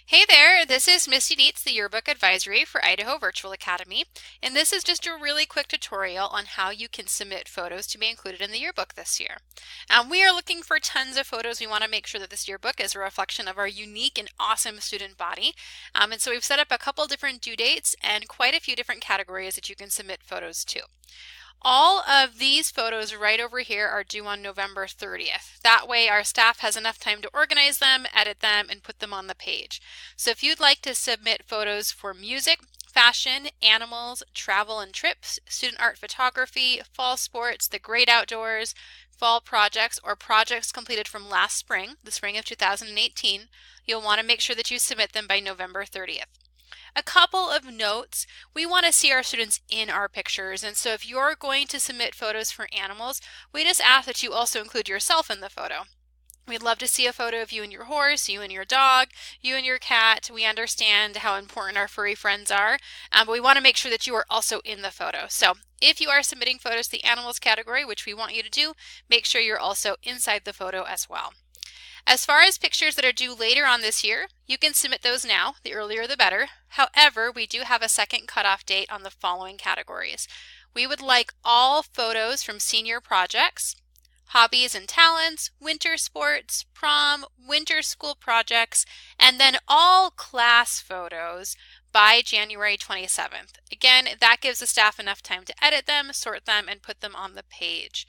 Hey there, this is Misty Dietz, the Yearbook Advisory for Idaho Virtual Academy, and this is just a really quick tutorial on how you can submit photos to be included in the yearbook this year. We are looking for tons of photos. We want to make sure that this yearbook is a reflection of our unique and awesome student body, and so we've set up a couple different due dates and quite a few different categories that you can submit photos to. All of these photos right over here are due on November 30th. That way our staff has enough time to organize them, edit them, and put them on the page. So if you'd like to submit photos for music, fashion, animals, travel and trips, student art photography, fall sports, the great outdoors, fall projects, or projects completed from last spring, the spring of 2018, you'll want to make sure that you submit them by November 30th. A couple of notes. We want to see our students in our pictures, and so if you're going to submit photos for animals, we just ask that you also include yourself in the photo. We'd love to see a photo of you and your horse, you and your dog, you and your cat. We understand how important our furry friends are, but we want to make sure that you are also in the photo. So if you are submitting photos to the animals category, which we want you to do, make sure you're also inside the photo as well. As far as pictures that are due later on this year, you can submit those now. The earlier the better. However, we do have a second cutoff date on the following categories. We would like all photos from senior projects, hobbies and talents, winter sports, prom, winter school projects, and then all class photos by January 27th. Again, that gives the staff enough time to edit them, sort them, and put them on the page.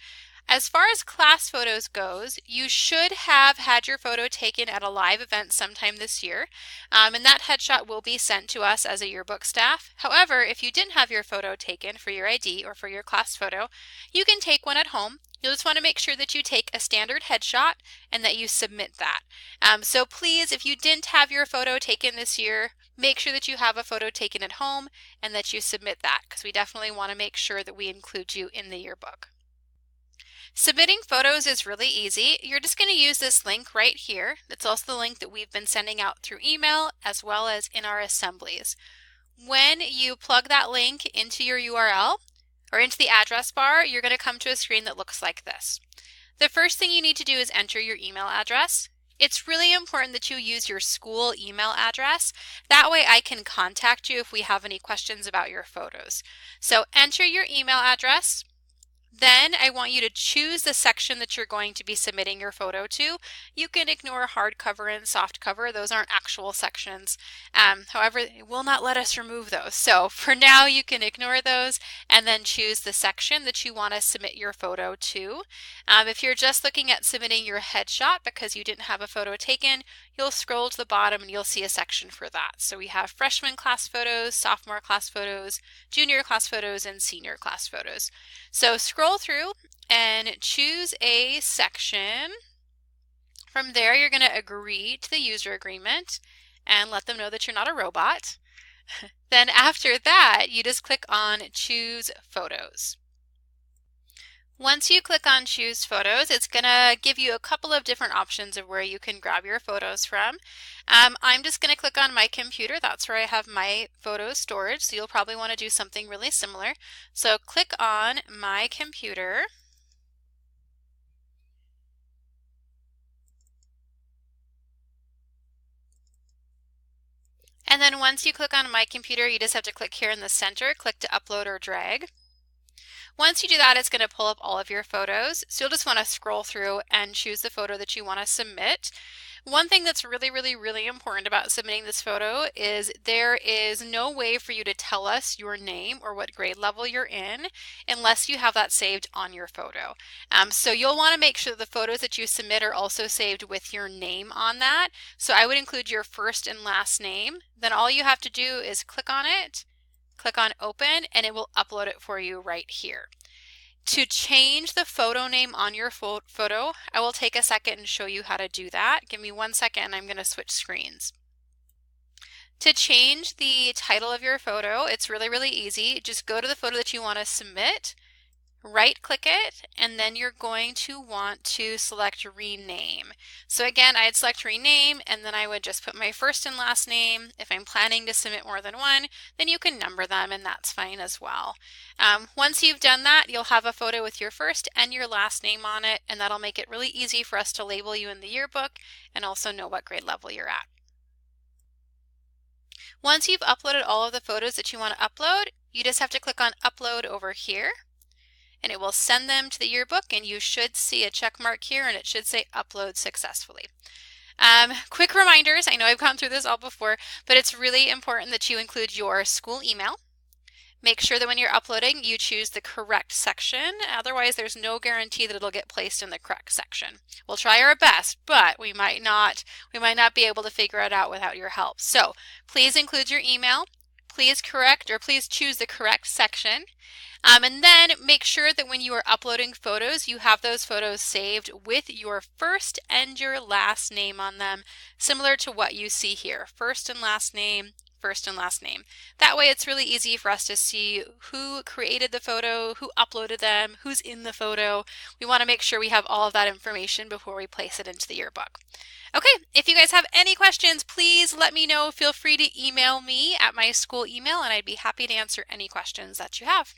As far as class photos goes, you should have had your photo taken at a live event sometime this year, and that headshot will be sent to us as a yearbook staff. However, if you didn't have your photo taken for your ID or for your class photo, you can take one at home. You'll just want to make sure that you take a standard headshot and that you submit that. So please, if you didn't have your photo taken this year, make sure that you have a photo taken at home and that you submit that, because we definitely want to make sure that we include you in the yearbook. Submitting photos is really easy. You're just going to use this link right here. That's also the link that we've been sending out through email as well as in our assemblies. When you plug that link into your URL or into the address bar, you're going to come to a screen that looks like this. The first thing you need to do is enter your email address. It's really important that you use your school email address. That way I can contact you if we have any questions about your photos. So enter your email address. Then I want you to choose the section that you're going to be submitting your photo to. You can ignore hardcover and softcover. Those aren't actual sections. However, it will not let us remove those. So for now, you can ignore those and then choose the section that you want to submit your photo to. If you're just looking at submitting your headshot because you didn't have a photo taken, you'll scroll to the bottom and you'll see a section for that. So we have freshman class photos, sophomore class photos, junior class photos, and senior class photos. So scroll through and choose a section. From there, you're going to agree to the user agreement and let them know that you're not a robot. Then after that, you just click on Choose Photos. Once you click on Choose Photos, it's going to give you a couple of different options of where you can grab your photos from. I'm just going to click on my computer. That's where I have my photos stored, so you'll probably want to do something really similar. So click on My Computer. And then once you click on My Computer, you just have to click here in the center, click to upload or drag. Once you do that, it's going to pull up all of your photos. So you'll just want to scroll through and choose the photo that you want to submit. One thing that's really important about submitting this photo is there is no way for you to tell us your name or what grade level you're in unless you have that saved on your photo. So you'll want to make sure the photos that you submit are also saved with your name on that. So I would include your first and last name. Then all you have to do is click on it, click on Open, and it will upload it for you right here. To change the photo name on your photo, I will take a second and show you how to do that. Give me 1 second and I'm going to switch screens. To change the title of your photo, it's really easy. Just go to the photo that you want to submit, right click it, and then you're going to want to select rename. So again, I'd select rename and then I would just put my first and last name. If I'm planning to submit more than one, then you can number them and that's fine as well. Once you've done that, you'll have a photo with your first and your last name on it, and that'll make it really easy for us to label you in the yearbook and also know what grade level you're at. Once you've uploaded all of the photos that you want to upload, you just have to click on Upload over here, and it will send them to the yearbook, and you should see a check mark here, and it should say Upload successfully. Quick reminders, I know I've gone through this all before, but it's really important that you include your school email. Make sure that when you're uploading, you choose the correct section. Otherwise, there's no guarantee that it'll get placed in the correct section. We'll try our best, but we might not be able to figure it out without your help. So please include your email. Please choose the correct section. And then make sure that when you are uploading photos, you have those photos saved with your first and your last name on them, similar to what you see here. First and last name, first and last name. That way it's really easy for us to see who created the photo, who uploaded them, who's in the photo. We want to make sure we have all of that information before we place it into the yearbook. Okay, if you guys have any questions, please let me know. Feel free to email me at my school email, and I'd be happy to answer any questions that you have.